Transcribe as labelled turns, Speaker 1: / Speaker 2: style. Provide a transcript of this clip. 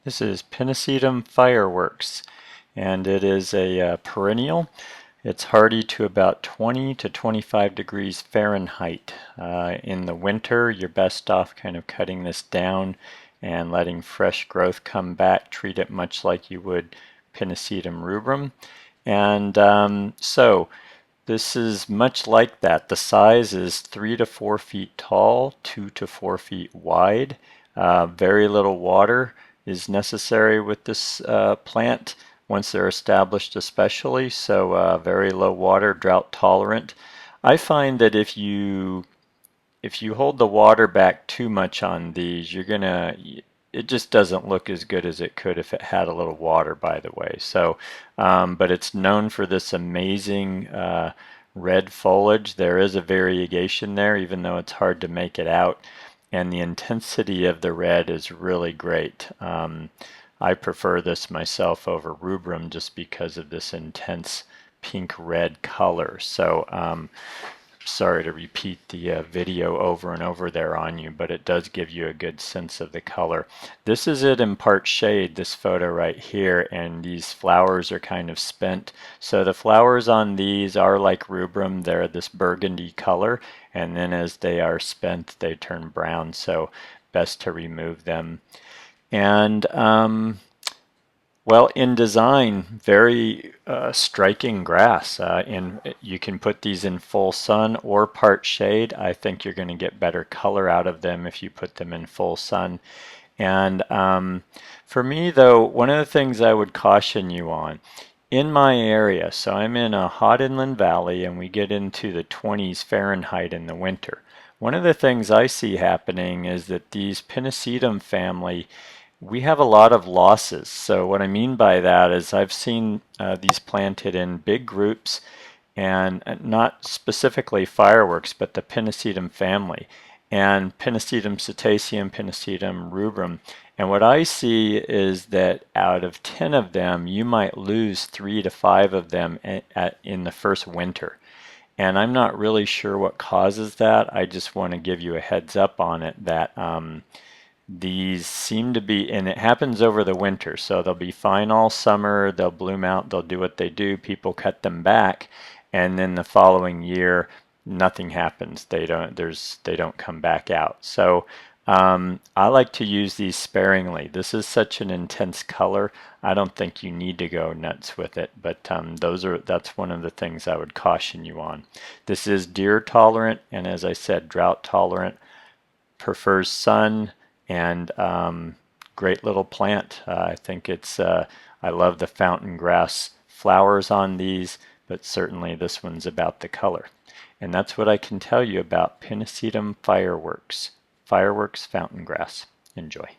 Speaker 1: This is Pennisetum Fireworks, and it is a perennial. It's hardy to about 20 to 25 degrees Fahrenheit. In the winter, you're best off kind of cutting this down and letting fresh growth come back. Treat it much like you would Pennisetum rubrum. And this is much like that. The size is 3 to 4 feet tall, 2 to 4 feet wide. Very little water is necessary with this plant once they're established, especially, so very low water, drought tolerant. I find that if you hold the water back too much on these, it just doesn't look as good as it could if it had a little water, by the way. So but it's known for this amazing red foliage. There is a variegation there, even though it's hard to make it out, and the intensity of the red is really great. I prefer this myself over rubrum just because of this intense pink-red color. So sorry to repeat the video over and over there on you, but it does give you a good sense of the color. This is it in part shade, this photo right here, and these flowers are kind of spent. So the flowers on these are like rubrum. They're this burgundy color, and then as they are spent, they turn brown, so best to remove them. And well, in design, very striking grass. You can put these in full sun or part shade. I think you're going to get better color out of them if you put them in full sun. And for me, though, one of the things I would caution you on, in my area, so I'm in a hot inland valley and we get into the 20s Fahrenheit in the winter. One of the things I see happening is that these Pennisetum family, we have a lot of losses. So what I mean by that is I've seen these planted in big groups, and not specifically fireworks, but the Pennisetum family, and Pennisetum cetaceum, Pennisetum rubrum. And what I see is that out of 10 of them, you might lose 3 to 5 of them in the first winter. And I'm not really sure what causes that. I just want to give you a heads up on it that these seem to be, and it happens over the winter, so they'll be fine all summer, they'll bloom out, they'll do what they do, people cut them back, and then the following year nothing happens. They don't come back out. So I like to use these sparingly. This is such an intense color, I don't think you need to go nuts with it, but that's one of the things I would caution you on. This is deer tolerant, and as I said, drought tolerant, prefers sun, and great little plant. I think I love the fountain grass flowers on these, but certainly this one's about the color. And that's what I can tell you about Pennisetum Fireworks. Fireworks fountain grass. Enjoy.